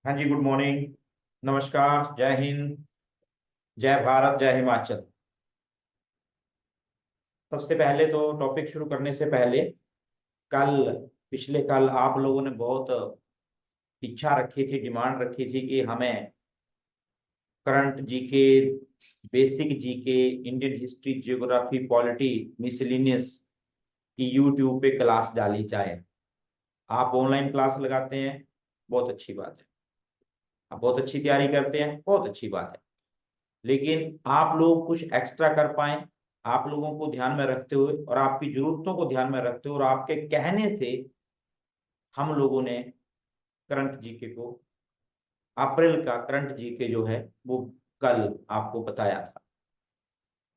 हाँ जी, good morning. नमस्कार, जय हिंद, जय भारत, जय हिमाचल। सबसे पहले तो टॉपिक शुरू करने से पहले कल पिछले कल आप लोगों ने बहुत इच्छा रखी थी, डिमांड रखी थी कि हमें current GK, basic GK, Indian history, geography, polity, miscellaneous की यूट्यूब पे क्लास डाली जाए। आप ऑनलाइन क्लास लगाते हैं, बहुत अच्छी बात है। आप बहुत अच्छी तैयारी करते हैं, बहुत अच्छी बात है। लेकिन आप लोग कुछ एक्स्ट्रा कर पाए, आप लोगों को ध्यान में रखते हुए और आपकी जरूरतों को ध्यान में रखते हुए और आपके कहने से हम लोगों ने करंट जीके को, अप्रैल का करंट जीके जो है वो कल आपको बताया था।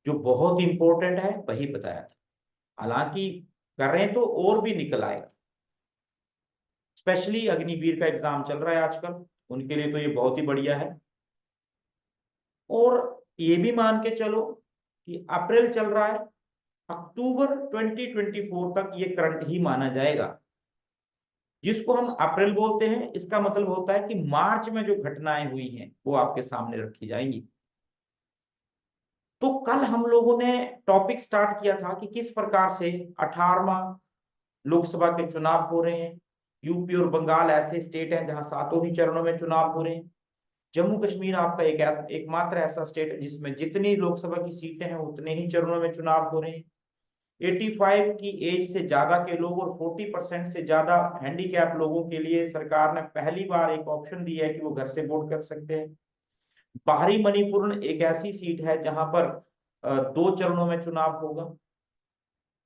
जो बहुत इंपॉर्टेंट है वही बताया था। हालांकि करें तो और भी निकल आएगा। स्पेशली अग्निवीर का एग्जाम चल रहा है आजकल, उनके लिए तो ये बहुत ही बढ़िया है। और ये भी मान के चलो कि अप्रैल चल रहा है, अक्टूबर 2024 तक ये करंट ही माना जाएगा। जिसको हम अप्रैल बोलते हैं, इसका मतलब होता है कि मार्च में जो घटनाएं हुई हैं वो आपके सामने रखी जाएंगी। तो कल हम लोगों ने टॉपिक स्टार्ट किया था कि किस प्रकार से 18वां लोकसभा के चुनाव हो रहे हैं। यूपी और बंगाल ऐसे स्टेट हैं जहां सातों ही चरणों में चुनाव हो रहे हैं। जम्मू कश्मीर आपका एकमात्र ऐसा स्टेट है जिसमें जितनी लोकसभा की सीटें हैं उतने ही चरणों में चुनाव हो रहे हैं। 85 की एज से ज्यादा के लोग और 40% से ज्यादा हैंडीकैप लोगों के लिए सरकार ने पहली बार एक ऑप्शन दिया है कि वो घर से वोट कर सकते हैं। बाहरी मणिपुर एक ऐसी सीट है जहां पर दो चरणों में चुनाव होगा।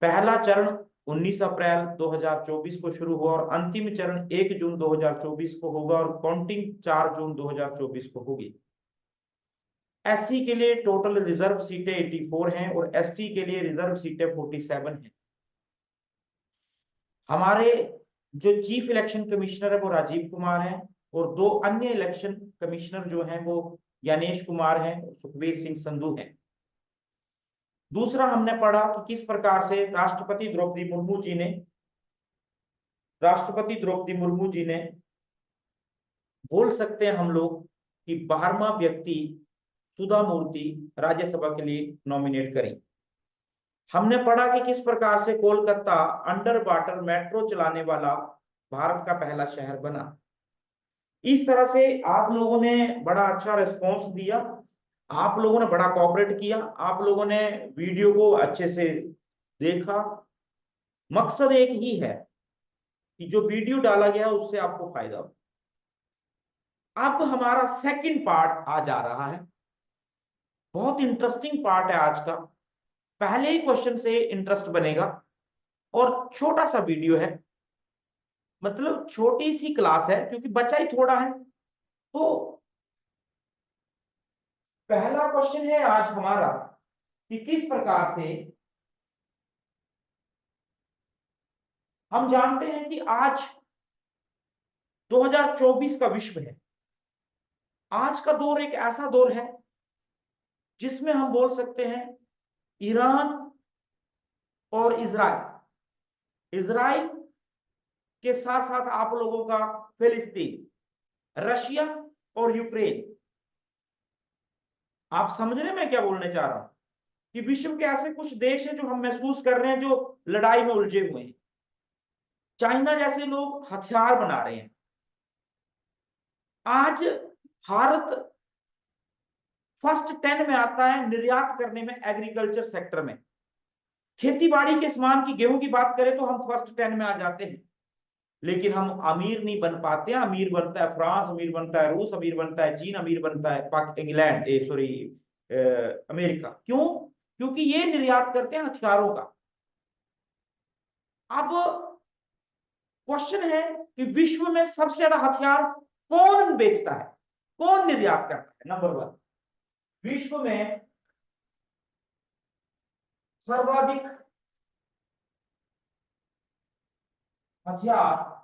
पहला चरण 19 अप्रैल 2024 को शुरू हुआ और अंतिम चरण 1 जून 2024 को होगा और काउंटिंग 4 जून 2024 को होगी। एससी के लिए टोटल रिजर्व सीटें 84 हैं और एसटी के लिए रिजर्व सीटें 47 हैं। हमारे जो चीफ इलेक्शन कमिश्नर है वो राजीव कुमार है और दो अन्य इलेक्शन कमिश्नर जो हैं वो ज्ञानेश कुमार हैं, सुखबीर सिंह संधू हैं। दूसरा हमने पढ़ा कि किस प्रकार से राष्ट्रपति द्रौपदी मुर्मू जी ने बोल सकते हैं हम लोग कि 12वां व्यक्ति सुधा मूर्ति राज्यसभा के लिए नॉमिनेट करें। हमने पढ़ा कि किस प्रकार से कोलकाता अंडर वाटर मेट्रो चलाने वाला भारत का पहला शहर बना। इस तरह से आप लोगों ने बड़ा अच्छा रिस्पॉन्स दिया, आप लोगों ने बड़ा कोऑपरेट किया, आप लोगों ने वीडियो को अच्छे से देखा। मकसद एक ही है कि जो वीडियो डाला गया उससे आपको फायदा हो। अब हमारा सेकंड पार्ट आ जा रहा है। बहुत इंटरेस्टिंग पार्ट है आज का। पहले ही क्वेश्चन से इंटरेस्ट बनेगा और छोटा सा वीडियो है, मतलब छोटी सी क्लास है क्योंकि बच्चा ही थोड़ा है। तो पहला क्वेश्चन है आज हमारा कि किस प्रकार से हम जानते हैं कि आज 2024 का विश्व है। आज का दौर एक ऐसा दौर है जिसमें हम बोल सकते हैं ईरान और इजराइल के साथ साथ आप लोगों का फिलिस्तीन, रशिया और यूक्रेन। आप समझ रहे हैं मैं क्या बोलने चाह रहा हूं कि विश्व के ऐसे कुछ देश हैं जो हम महसूस कर रहे हैं जो लड़ाई में उलझे हुए हैं। चाइना जैसे लोग हथियार बना रहे हैं। आज भारत फर्स्ट 10 में आता है निर्यात करने में, एग्रीकल्चर सेक्टर में। खेती बाड़ी के सामान की, गेहूं की बात करें तो हम फर्स्ट 10 में आ जाते हैं। लेकिन हम अमीर नहीं बन पाते हैं। अमीर बनता है फ्रांस, अमीर बनता है रूस, अमीर बनता है चीन, अमीर बनता है इंग्लैंड, सॉरी अमेरिका। क्यों? क्योंकि ये निर्यात करते हैं हथियारों का। अब क्वेश्चन है कि विश्व में सबसे ज्यादा हथियार कौन बेचता है, कौन निर्यात करता है? नंबर 1, विश्व में सर्वाधिक हथियार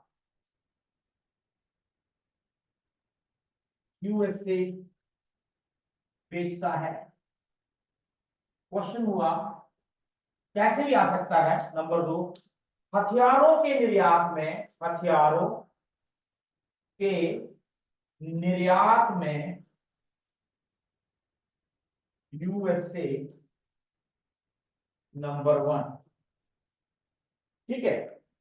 यूएसए बेचता है। क्वेश्चन हुआ कैसे भी आ सकता है। नंबर 2, हथियारों के निर्यात में, हथियारों के निर्यात में यूएसए नंबर 1। ठीक है,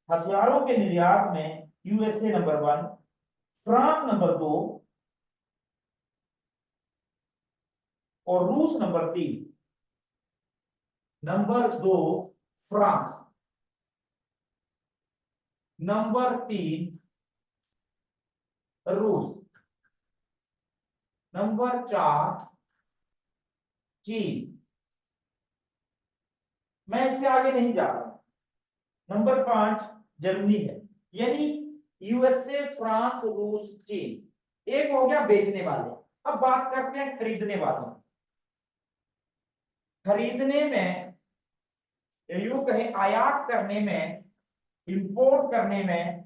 हथियारों के निर्यात में यूएसए नंबर 1, फ्रांस नंबर 2 और रूस नंबर 3। नंबर 2 फ्रांस, नंबर 3 रूस, नंबर 4 चीन। मैं इससे आगे नहीं जा रहा। नंबर 5 जर्मनी है। यानी यूएसए, फ्रांस, रूस, चीन। एक हो गया बेचने वाले। अब बात करते हैं खरीदने वालों। खरीदने में, यूं कहें आयात करने में, इंपोर्ट करने में,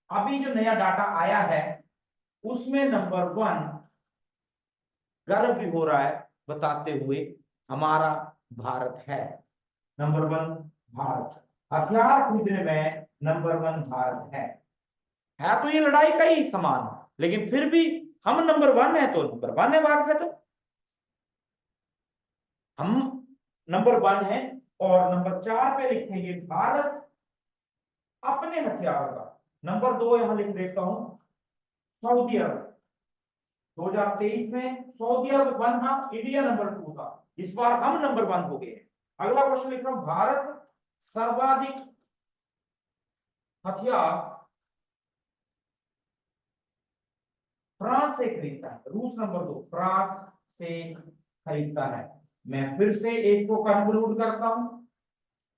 अभी जो नया डाटा आया है उसमें नंबर 1 गर्व भी हो रहा है बताते हुए हमारा भारत है। नंबर 1 भारत, हथियार खरीदने में नंबर 1 भारत है तो ये लड़ाई का ही समान है, लेकिन फिर भी हम नंबर 1 है तो नंबर 1 है, बात खत्म। हम नंबर 1 है और नंबर 4 पे लिखेंगे भारत अपने हथियारों का। नंबर 2 यहां लिख देता हूं सऊदी अरब। 2023 में सऊदी अरब 1 था, इंडिया नंबर 2 था। इस बार हम नंबर 1 हो गए। अगला क्वेश्चन लिख रहा हूं, भारत सर्वाधिक हथियार फ्रांस से खरीदता है। रूस नंबर 2 फ्रांस से खरीदता है। मैं फिर से एक को कंक्लूड करता हूं,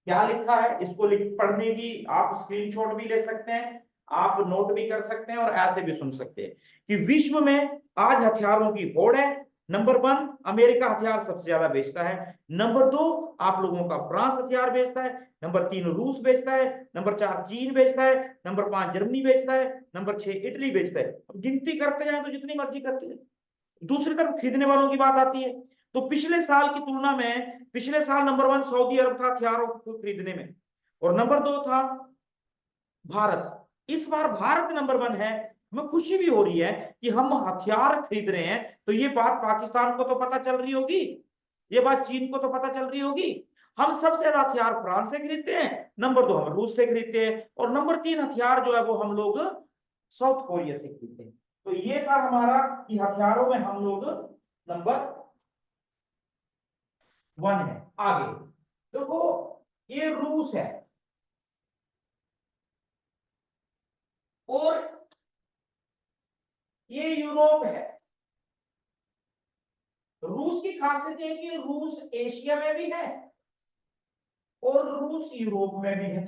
क्या लिखा है इसको पढ़ने की आप स्क्रीनशॉट भी ले सकते हैं, आप नोट भी कर सकते हैं और ऐसे भी सुन सकते हैं कि विश्व में आज हथियारों की होड़ है। नंबर 1 अमेरिका हथियार सबसे ज्यादा बेचता है। नंबर 2 आप लोगों का फ्रांस हथियार बेचता है। नंबर 3 रूस बेचता है। नंबर 4 चीन बेचता है। नंबर 5 जर्मनी बेचता है। नंबर 6 इटली बेचता है। अब गिनती करते जाए तो जितनी मर्जी करते जाए। दूसरी तरफ खरीदने वालों की बात आती है तो पिछले साल की तुलना में पिछले साल नंबर 1 सऊदी अरब था हथियारों को खरीदने में और नंबर 2 था भारत। इस बार भारत नंबर 1 है। हमें खुशी भी हो रही है कि हम हथियार खरीद रहे हैं। तो ये बात पाकिस्तान को तो पता चल रही होगी, ये बात चीन को तो पता चल रही होगी। हम सबसे ज्यादा हथियार फ्रांस से खरीदते हैं, नंबर 2 हम रूस से खरीदते हैं और नंबर 3 हथियार जो है वो हम लोग साउथ कोरिया से खरीदते हैं। तो ये था हमारा कि हथियारों में हम लोग नंबर 1 है। आगे देखो, ये रूस है और ये यूरोप है। रूस की खासियत है कि रूस एशिया में भी है और रूस यूरोप में भी है।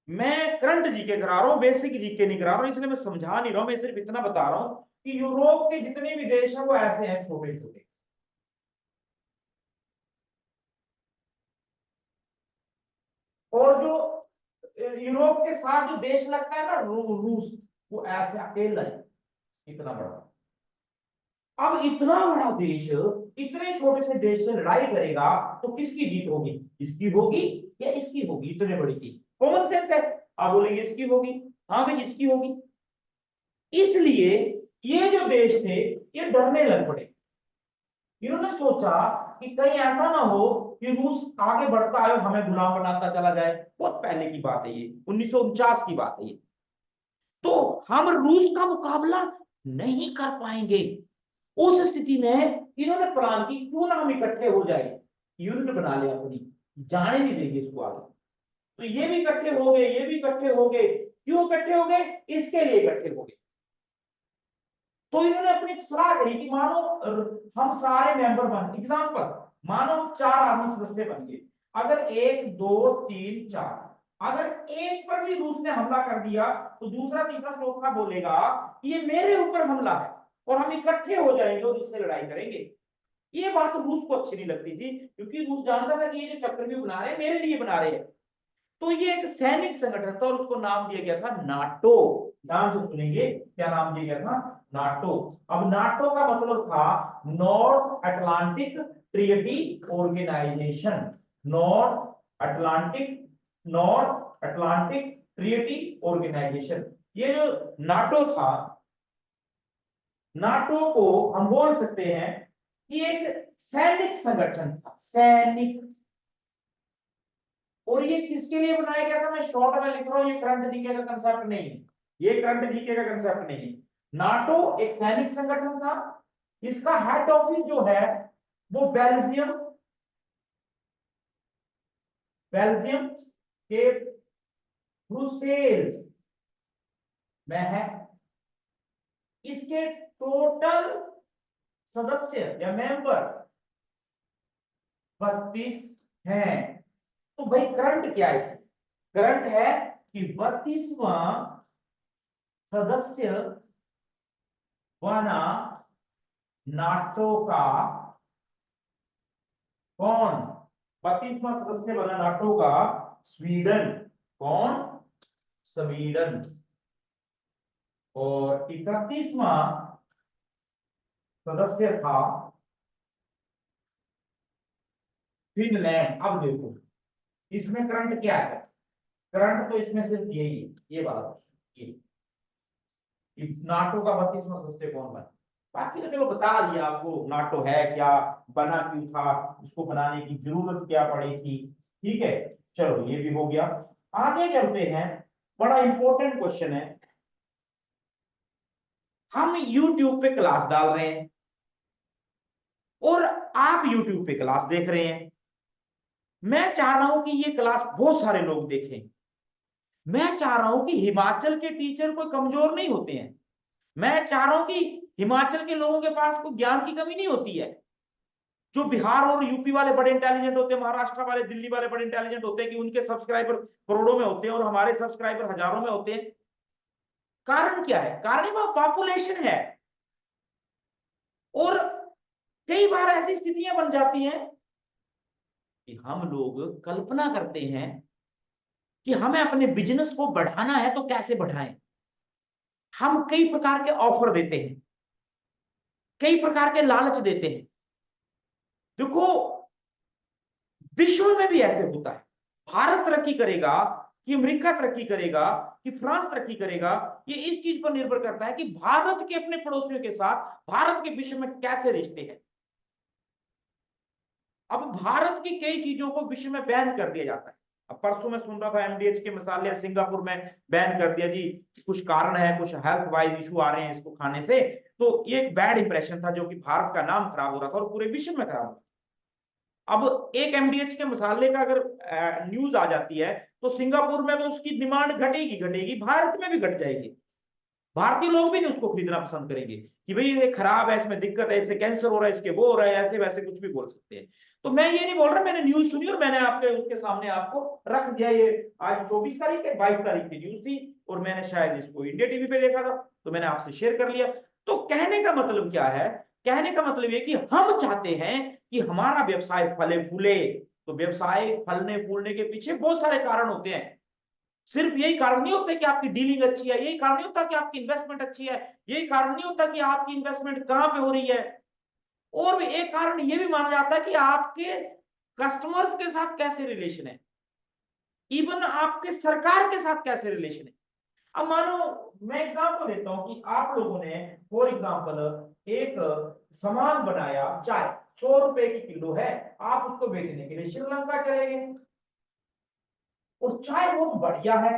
मैं करंट जीके करा रहा हूं, बेसिक जीके नहीं करा रहा हूं, इसलिए मैं समझा नहीं रहा हूं। मैं सिर्फ इतना बता रहा हूं कि यूरोप के जितने भी देश हैं वो ऐसे हैं, छोटे छोटे। और जो यूरोप के साथ जो देश लगता है ना रूस, वो ऐसे अकेला है, इतना बड़ा। अब इतना बड़ा देश इतने छोटे से देश से लड़ाई करेगा तो किसकी जीत होगी? इसकी होगी या इसकी होगी? इतने बड़ी की कॉमन सेंस है। आप बोलेंगे इसकी होगी, हाँ भाई इसकी होगी। इसलिए ये जो देश थे ये डरने लग पड़े। इन्होंने सोचा कि कहीं ऐसा ना हो कि रूस आगे बढ़ता है और हमें गुलाम बनाता चला जाए। बहुत पहले की बात है ये, 1949 की बात है ये। तो हम रूस का मुकाबला नहीं कर पाएंगे। उस स्थिति में इन्होंने प्लान की क्यों ना हम इकट्ठे हो जाए, यूनिट बना लिया अपनी, जाने नहीं देंगे इसको आगे। तो ये भी इकट्ठे हो गए, ये भी इकट्ठे हो गए। क्यों इकट्ठे हो गए? इसके लिए इकट्ठे हो गए। तो इन्होंने अपनी सलाह करी कि मानो हम सारे मेंबर बन, एग्जांपल मानो 4 आर्मी सदस्य बन गए। अगर 1 2 3 4, अगर एक पर भी रूस ने हमला कर दिया तो दूसरा तीसरा चौथा बोलेगा कि ये मेरे ऊपर हमला है और हम इकट्ठे हो जाएंगे और इससे लड़ाई करेंगे। ये बात रूस को अच्छी नहीं लगती थी क्योंकि रूस जानता था कि ये जो चक्रव्यूह बना रहे हैं मेरे लिए बना रहे हैं। तो ये एक सैनिक संगठन था और उसको नाम दिया गया था नाटो। ध्यान से सुनेंगे, क्या नाम दिया गया था? नाटो। अब नाटो का मतलब था North Atlantic Treaty Organization. North Atlantic Treaty Organization. ये जो नाटो था, नाटो को हम बोल सकते हैं कि एक सैनिक संगठन था, सैनिक। और ये किसके लिए बनाया गया था, मैं शॉर्ट में लिख रहा हूं, ये करंट जीके का कंसेप्ट नहीं है, ये करंट जीके का कंसेप्ट नहीं है। नाटो एक सैनिक संगठन था, इसका हेड ऑफिस जो है वो बेल्जियम, बेल्जियम के ब्रुसेल्स में है। इसके टोटल सदस्य या मेंबर 32 हैं। तो भाई करंट क्या है इसमें, करंट है कि 32वां सदस्य बना नाटो का, कौन 32वां सदस्य बना नाटो का, स्वीडन। कौन, स्वीडन। और 31वां सदस्य था फिनलैंड। अब देखो इसमें करंट क्या है, करंट तो इसमें सिर्फ यही है, ये बात, ये नाटो का 32वां सदस्य कौन बना। बाकी तो चलो बता दिया आपको नाटो है क्या, बना क्यों था, उसको बनाने की जरूरत क्या पड़ी थी। ठीक है, चलो ये भी हो गया। आगे चलते हैं, बड़ा इंपॉर्टेंट क्वेश्चन है। हम YouTube पे क्लास डाल रहे हैं और आप YouTube पे क्लास देख रहे हैं। मैं चाह रहा हूं कि ये क्लास बहुत सारे लोग देखें। मैं चाह रहा हूं कि हिमाचल के टीचर कोई कमजोर नहीं होते हैं। मैं चाह रहा हूं कि हिमाचल के लोगों के पास कोई ज्ञान की कमी नहीं होती है। जो बिहार और यूपी वाले बड़े इंटेलिजेंट होते हैं, महाराष्ट्र वाले, दिल्ली वाले बड़े इंटेलिजेंट होते हैं कि उनके सब्सक्राइबर करोड़ों में होते हैं और हमारे सब्सक्राइबर हजारों में होते हैं। कारण क्या है, कारण वहां पॉपुलेशन है। और कई बार ऐसी स्थितियां बन जाती हैं कि हम लोग कल्पना करते हैं कि हमें अपने बिजनेस को बढ़ाना है तो कैसे बढ़ाएं। हम कई प्रकार के ऑफर देते हैं, कई प्रकार के लालच देते हैं। देखो विश्व में भी ऐसे होता है, भारत तरक्की करेगा कि अमेरिका तरक्की करेगा कि फ्रांस तरक्की करेगा, ये इस चीज पर निर्भर करता है कि भारत के अपने पड़ोसियों के साथ भारत के विश्व में कैसे रिश्ते हैं। अब भारत की कई चीजों को विश्व में बैन कर दिया जाता है। अब परसों में सुन रहा था एमडीएच के मसाले सिंगापुर में बैन कर दिया जी, कुछ कारण है, कुछ हेल्थ वाइज इशू आ रहे हैं इसको खाने से। तो ये एक बैड इंप्रेशन था जो कि भारत का नाम खराब हो रहा था और पूरे विश्व में खराब हो रहा था। अब एक एमडीएच के मसाले का अगर न्यूज आ जाती है तो सिंगापुर में तो उसकी डिमांड घटेगी घटेगी, भारत में भी घट जाएगी। भारतीय लोग भी नहीं उसको खरीदना पसंद करेंगे कि भाई ये खराब है, इसमें दिक्कत है, इससे कैंसर हो रहा है, इसके वो हो रहा है, ऐसे वैसे कुछ भी बोल सकते हैं। तो मैं ये नहीं बोल रहा, मैंने न्यूज सुनी और मैंने आपके उसके सामने आपको रख दिया। ये आज 24 तारीख है, 22 तारीख की न्यूज थी और मैंने शायद इसको इंडिया टीवी पे देखा था तो मैंने आपसे शेयर कर लिया। तो कहने का मतलब क्या है, कहने का मतलब ये कि हम चाहते हैं कि हमारा व्यवसाय फले फूले। तो व्यवसाय फलने फूलने के पीछे बहुत सारे कारण होते हैं। सिर्फ यही कारण नहीं होता कि आपकी डीलिंग अच्छी है, यही कारण नहीं होता कि आपकी इन्वेस्टमेंट अच्छी है, यही कारण नहीं होता कि आपकी इन्वेस्टमेंट कहां पे हो रही है। और भी एक कारण ये भी माना जाता है कि आपके कस्टमर्स के साथ कैसे रिलेशन है, इवन आपके सरकार के साथ कैसे रिलेशन है। अब मानो मैं एग्जांपल देता हूं कि आप लोगों ने फॉर एग्जांपल एक सामान बनाया, चाय 100 रुपए की किलो है, आप उसको बेचने के लिए श्रीलंका चले गए और चाय बहुत बढ़िया है,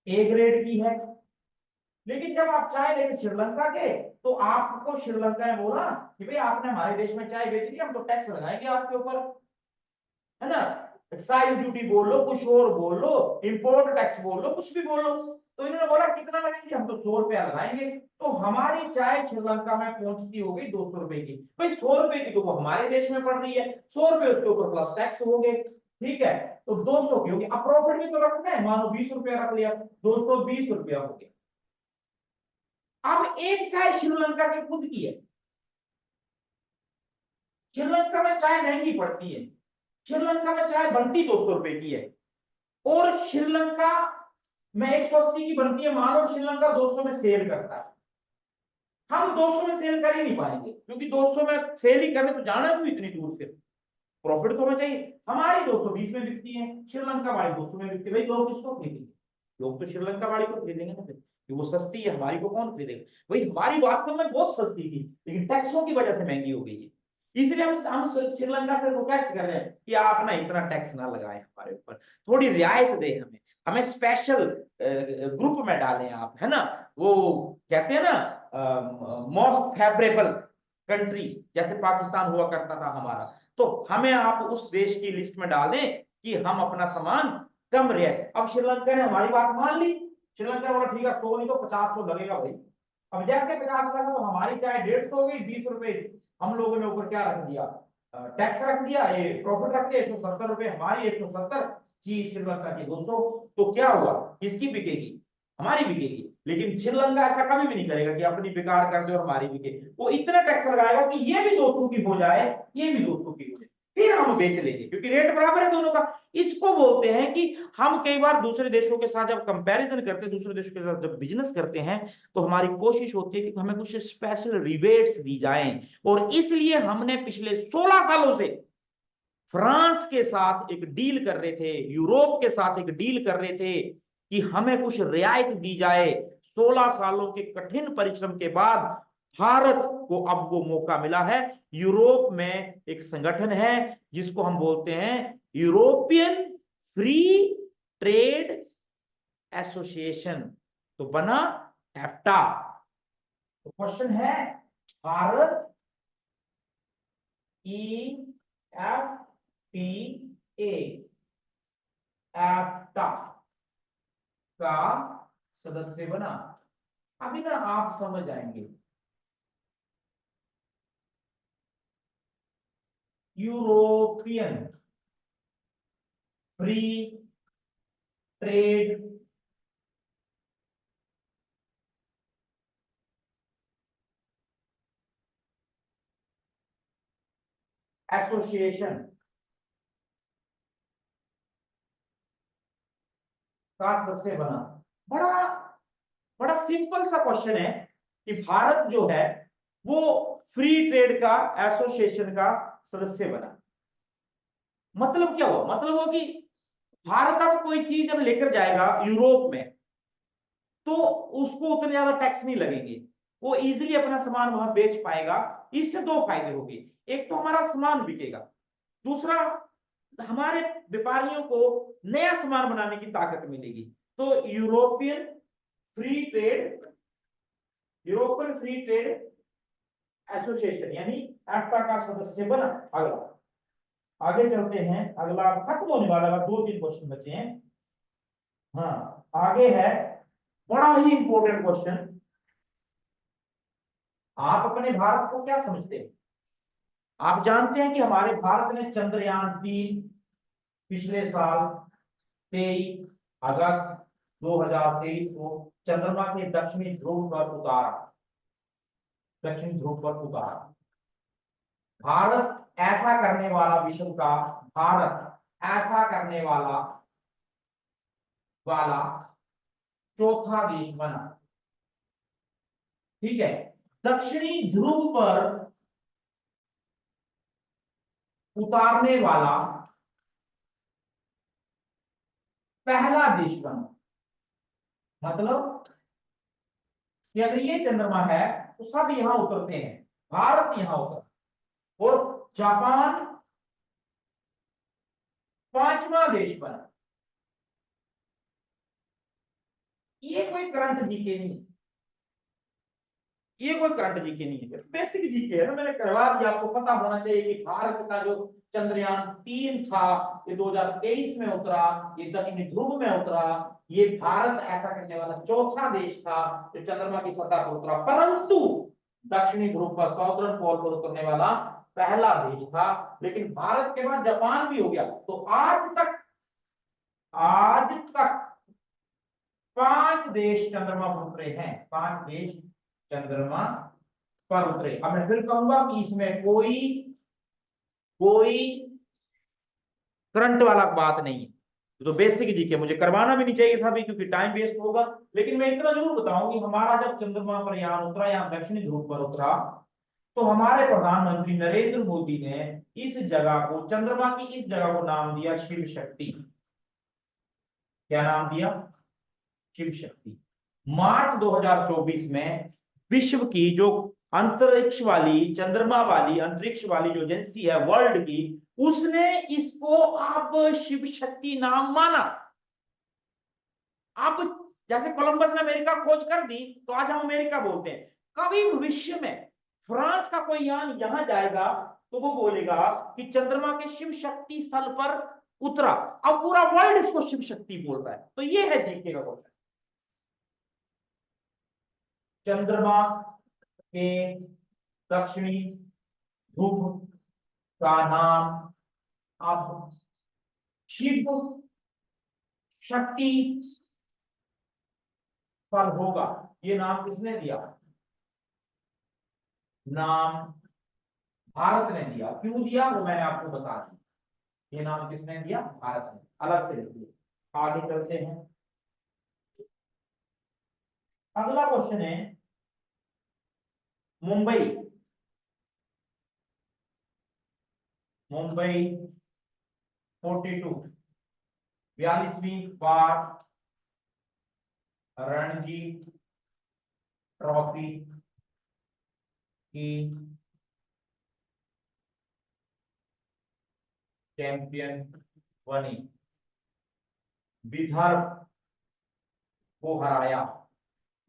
ए ग्रेड की है। लेकिन जब आप चाय लेके श्रीलंका के तो आपको श्रीलंका ने बोला कि भाई आपने हमारे देश में चाय बेच ली, हम तो टैक्स लगाएंगे आपके ऊपर, है ना। एक्साइज ड्यूटी बोल लो, कुछ और बोल लो, इंपोर्ट टैक्स बोल लो, कुछ भी बोल लो। तो इन्होंने बोला कितना लगाएंगे, हम तो 100 रुपया लगाएंगे। तो हमारी चाय श्रीलंका में पहुंचती हो गई 200 रुपए की। भाई 100 रुपए की तो वो हमारे देश में पड़ रही है, 100 रुपए उसके ऊपर प्लस टैक्स हो गए, ठीक है। तो 200 की होगी। अब प्रॉफिट भी तो रखना है, मानो 20 रुपया रख लिया, 220 रुपया हो गया। अब एक चाय श्रीलंका की खुद की है, श्रीलंका में चाय महंगी पड़ती है, श्रीलंका में चाय बनती 200 रुपए की है और श्रीलंका में 180 की बनती है। मानो श्रीलंका 200 में सेल करता है, हम 200 में सेल कर ही नहीं पाएंगे क्योंकि 200 में सेल ही करने तो जाना क्यों इतनी दूर से, प्रॉफिट तो हमें चाहिए। हमारी 220 में बिकती है, श्रीलंका वाली 200 में बिकती है। भाई लोग किसको खरीदेंगे, लोग तो श्रीलंका वाली को खरीदेंगे ना। कि वो सस्ती है, हमारी को कौन खरीदेगा? भाई हमारी वास्तव में बहुत सस्ती थी, लेकिन टैक्सों की वजह से महंगी हो गई है। इसलिए हम श्रीलंका से रिक्वेस्ट कर रहे हैं कि आप ना इतना टैक्स ना लगाएं हमारे ऊपर, थोड़ी रियायत दें हमें, हमें स्पेशल ग्रुप में डालें आप, है ना? वो कहते हैं ना मोस्ट फेवरेबल कंट्री, जैसे पाकिस्तान हुआ करता था हमारा, तो हमें आप उस देश की लिस्ट में डाल दें कि हम अपना सामान कम रियायत। अब श्रीलंका ने हमारी बात मान ली, श्रीलंका बोला ठीक है 100 नहीं तो 50 तो लगेगा भाई। अब जैसे 50 लगा तो हमारी चाहे 150 हो गई, 20 रुपए हम लोगों ने ऊपर क्या रख दिया, टैक्स रख दिया, ये प्रॉफिट रख दिया 170 रुपए, हमारी 170 की श्रीलंका की 200, तो क्या हुआ, किसकी बिकेगी? हमारी बिकेगी। लेकिन श्रीलंका ऐसा कभी भी नहीं करेगा कि अपनी बेकार कर दे और हमारी बिके, वो इतना टैक्स लगाएगा कि ये भी 200 की हो जाए, ये भी 200 की हो जाए, फिर हम बेच लेंगे क्योंकि रेट बराबर है दोनों का। इसको बोलते हैं कि हम कई बार दूसरे देशों के साथ जब कंपैरिजन करते हैं, दूसरे देशों के साथ जब बिजनेस करते हैं, तो हमारी कोशिश होती है कि हमें कुछ स्पेशल रिबेट्स दी जाएं। और इसलिए हमने पिछले 16 सालों से फ्रांस के साथ एक डील कर रहे थे, यूरोप के साथ एक डील कर रहे थे कि हमें कुछ रियायत दी जाए। 16 सालों के कठिन परिश्रम के बाद भारत को अब वो मौका मिला है। यूरोप में एक संगठन है जिसको हम बोलते हैं यूरोपियन फ्री ट्रेड एसोसिएशन, तो बना एफ्टा। तो क्वेश्चन है, भारत EFTA एफ्टा का सदस्य बना। अभी ना आप समझ आएंगे, यूरोपियन फ्री ट्रेड एसोसिएशन का सदस्य बना। बड़ा बड़ा सिंपल सा क्वेश्चन है कि भारत जो है वो फ्री ट्रेड का एसोसिएशन का सदस्य बना। मतलब क्या हुआ? मतलब हुआ कि भारत अब कोई चीज जब लेकर जाएगा यूरोप में, तो उसको उतने ज्यादा टैक्स नहीं लगेंगे, वो इजीली अपना सामान वहां बेच पाएगा। इससे दो फायदे होंगे, एक तो हमारा सामान बिकेगा, दूसरा हमारे व्यापारियों को नया सामान बनाने की ताकत मिलेगी। तो यूरोपियन फ्री ट्रेड एसोसिएशन यानी एफ्टा का सदस्य बना। अगला आगे चलते हैं, अगला खत्म होने वाला है, 2-3 क्वेश्चन बचे हैं। हाँ आगे है बड़ा ही इंपॉर्टेंट क्वेश्चन, आप अपने भारत को क्या समझते हैं? आप जानते हैं कि हमारे भारत ने चंद्रयान 3 पिछले साल 23 अगस्त 2023 को चंद्रमा के दक्षिणी ध्रुव पर उतारा, दक्षिणी ध्रुव पर उतारा। भारत ऐसा करने वाला विश्व का, भारत ऐसा करने वाला वाला चौथा देश बना। ठीक है, दक्षिणी ध्रुव पर उतारने वाला पहला देश बना। मतलब कि अगर ये चंद्रमा है तो सब यहां उतरते हैं, भारत यहां उतर, और जापान पांचवा देश बना। ये कोई करंट जीके नहीं, ये कोई करंट जीके नहीं है, बेसिक जीके है ना, मैंने करवा दिया, आपको पता होना चाहिए कि भारत का जो चंद्रयान 3 था ये 2023 में उतरा, ये दक्षिणी ध्रुव में उतरा, ये भारत ऐसा करने वाला चौथा देश था जो चंद्रमा की सतह पर उतरा, परंतु दक्षिणी ध्रुव पर साउदर्न पोल पर उतरने वाला पहला देश था। लेकिन भारत के बाद जापान भी हो गया, तो आज तक 5 देश चंद्रमा पर उतरे हैं, 5 देश चंद्रमा पर उतरे। अब मैं फिर कहूंगा कि इसमें कोई कोई करंट वाला बात नहीं है, तो बेसिक जीके मुझे करवाना भी नहीं चाहिए था अभी क्योंकि टाइम वेस्ट होगा। लेकिन मैं इतना जरूर बताऊं कि हमारा जब चंद्रमा पर यान उतरा, या दक्षिणी ध्रुव पर उतरा, तो हमारे प्रधानमंत्री नरेंद्र मोदी ने इस जगह को, चंद्रमा की इस जगह को नाम दिया शिव शक्ति। क्या नाम दिया? शिव शक्ति। मार्च 2024 में विश्व की जो अंतरिक्ष वाली, चंद्रमा वाली, अंतरिक्ष वाली जो एजेंसी है वर्ल्ड की, उसने इसको अब शिव शक्ति नाम माना। अब जैसे कोलंबस ने अमेरिका खोज कर दी तो आज हम अमेरिका बोलते हैं। कभी भविष्य में फ्रांस का कोई यान यहां जाएगा तो वो बोलेगा कि चंद्रमा के शिव शक्ति स्थल पर उतरा। अब पूरा वर्ल्ड इसको शिव शक्ति बोल रहा है। तो ये है जीके का क्वेश्चन। चंद्रमा के दक्षिणी ध्रुव का नाम अब शिव शक्ति स्थल होगा। ये नाम किसने दिया? नाम भारत ने दिया। क्यों दिया वो मैंने आपको बता दिया। ये नाम किसने दिया? भारत ने। अलग से लिखिए। आगे चलते हैं। अगला क्वेश्चन है मुंबई। मुंबई 42 42वीं बार रणजी ट्रॉफी की चैंपियन बनी। विदर्भ को हराया।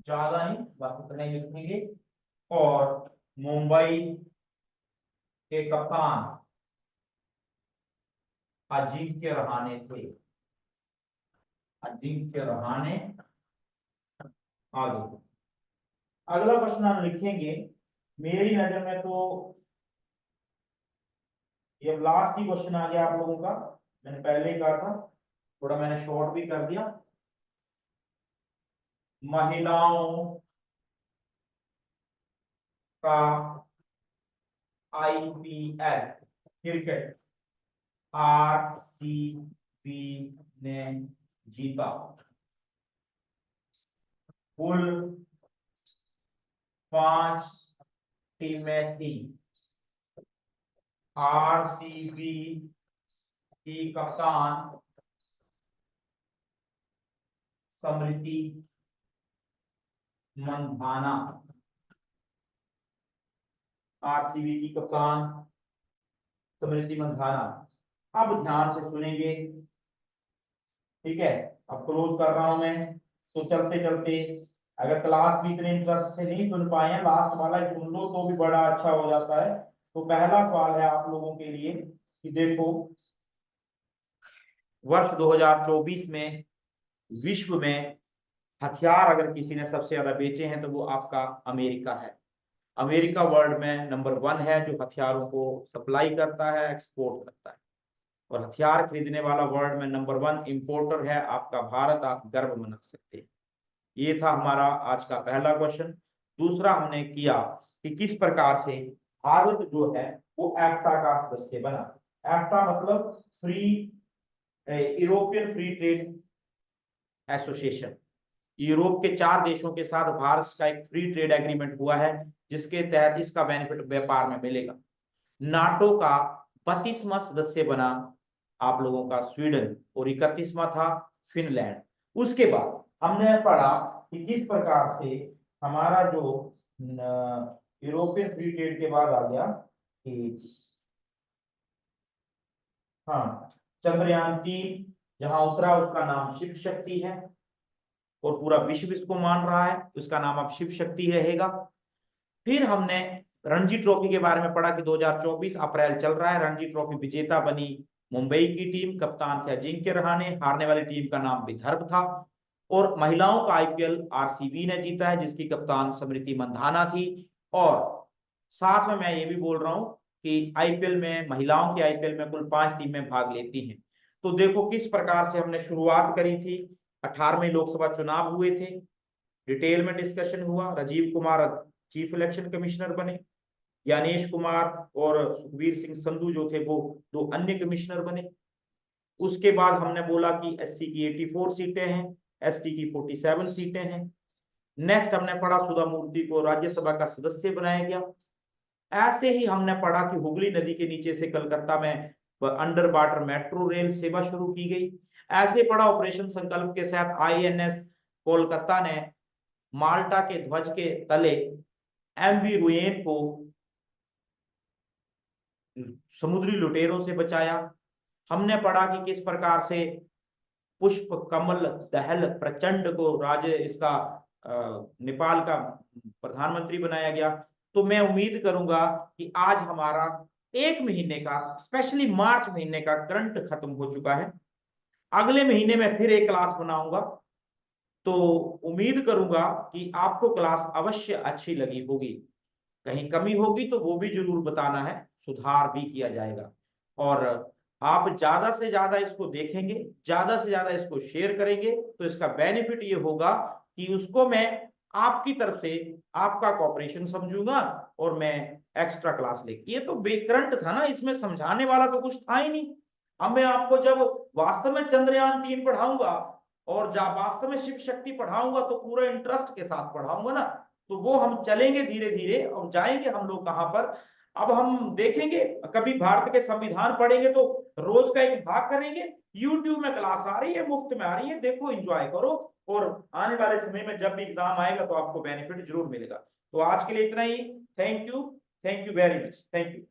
ज्यादा नहीं, बस उतना ही लिखेंगे। और मुंबई के कप्तान अजिंक्य रहाणे थे। अजिंक्य रहाणे। आगे अगला क्वेश्चन हम लिखेंगे। मेरी नजर में तो ये लास्ट ही क्वेश्चन आ गया आप लोगों का। मैंने पहले ही कहा था, थोड़ा मैंने शॉर्ट भी कर दिया। महिलाओं का आईपीएल क्रिकेट आरसीबी ने जीता। कुल 5 टीमें थी। आरसीबी की कप्तान स्मृति मंधाना। आरसीबी की कप्तान स्मृति मंधाना। अब ध्यान से सुनेंगे, ठीक है? अब क्लोज कर रहा हूं मैं। तो चलते चलते, अगर क्लास भी इतने इंटरेस्ट से नहीं सुन पाए, लास्ट वाला सुन लो तो भी बड़ा अच्छा हो जाता है। तो पहला सवाल है आप लोगों के लिए कि देखो, वर्ष 2024 में विश्व में हथियार अगर किसी ने सबसे ज्यादा बेचे हैं तो वो आपका अमेरिका है। अमेरिका वर्ल्ड में नंबर 1 है जो हथियारों को सप्लाई करता है, एक्सपोर्ट करता है। और हथियार खरीदने वाला वर्ल्ड में नंबर 1 इंपोर्टर है आपका भारत। आप गर्व मना सकते हैं। ये था हमारा आज का पहला क्वेश्चन। दूसरा हमने किया कि किस प्रकार से भारत जो है वो एफ्टा का सदस्य बना। एफ्टा मतलब free European free trade association. Europe के 4 देशों के साथ भारत का एक फ्री ट्रेड एग्रीमेंट हुआ है जिसके तहत इसका बेनिफिट व्यापार में मिलेगा। नाटो का 32वां सदस्य बना आप लोगों का स्वीडन और 31वां था फिनलैंड। उसके बाद हमने पढ़ा कि किस प्रकार से हमारा जो यूरोपियन फ्री ट्रेड के बाद आ गया कि हाँ, चंद्रयान-3 जहां उतरा उसका नाम शिव शक्ति है और पूरा विश्व इसको मान रहा है, उसका नाम अब शिव शक्ति रहेगा। फिर हमने रणजी ट्रॉफी के बारे में पढ़ा कि 2024 अप्रैल चल रहा है। रणजी ट्रॉफी विजेता बनी मुंबई की टीम, कप्तान थे अजिंक्य रहाणे, हारने वाली टीम का नाम विदर्भ था। और महिलाओं का आईपीएल आरसीबी ने जीता है जिसकी कप्तान स्मृति मंधाना थी। और साथ में मैं ये भी बोल रहा हूं कि आईपीएल में, महिलाओं की आईपीएल में कुल 5 टीमें भाग लेती हैं। तो देखो किस प्रकार से हमने शुरुआत करी थी। 18वें लोकसभा चुनाव हुए थे, डिटेल में डिस्कशन हुआ। Rajiv Kumar chief election commissioner बने, ज्ञानेश कुमार और सुखबीर सिंह संधू जो थे वो 2 अन्य कमिश्नर बने। उसके बाद हमने बोला कि एससी की 84 सीटें हैं, एसटी की 47 सीटें हैं। नेक्स्ट हमने पढ़ा सुधा मूर्ति को राज्यसभा का सदस्य बनाया गया। ऐसे ही हमने पढ़ा कि हुगली नदी के नीचे से कलकत्ता में अंडर वाटर मेट्रो रेल सेवा शुरू की गई। ऐसे पढ़ा ऑपरेशन संकल्प के साथ आईएनएस कोलकाता ने माल्टा के ध्वज के तले एमवी रुयेन को समुद्री लुटेरों से बचाया। हमने पढ़ा कि किस प्रकार से पुष्प कमल दहल प्रचंड को राज्य इसका नेपाल का प्रधानमंत्री बनाया गया। तो मैं उम्मीद करूंगा कि आज हमारा 1 महीने का, स्पेशली मार्च महीने का करंट खत्म हो चुका है। अगले महीने में फिर एक क्लास बनाऊंगा, तो उम्मीद करूंगा कि आपको क्लास अवश्य अच्छी लगी होगी। कहीं कमी होगी तो वो भी जरूर बताना है, सुधार भी किया जाएगा। और आप ज्यादा से ज्यादा इसको देखेंगे, ज्यादा से ज्यादा इसको शेयर करेंगे, तो इसका बेनिफिट ये होगा कि उसको मैं आपकी तरफ से आपका कॉपरेशन समझूंगा और मैं एक्स्ट्रा क्लास लेके, ये तो बेकरंट था ना, इसमें समझाने वाला तो कुछ था ही नहीं। अब मैं आपको जब वास्तव में चंद्रयान 3 पढ़ाऊंगा और जब वास्तव में शिव शक्ति पढ़ाऊंगा तो पूरा इंटरेस्ट के साथ पढ़ाऊंगा ना, तो वो हम चलेंगे धीरे धीरे और जाएंगे हम लोग कहां पर। अब हम देखेंगे, कभी भारत के संविधान पढ़ेंगे तो रोज का एक भाग करेंगे। यूट्यूब में क्लास आ रही है, मुफ्त में आ रही है, देखो एंजॉय करो, और आने वाले समय में जब भी एग्जाम आएगा तो आपको बेनिफिट जरूर मिलेगा। तो आज के लिए इतना ही। Thank you very much, thank you.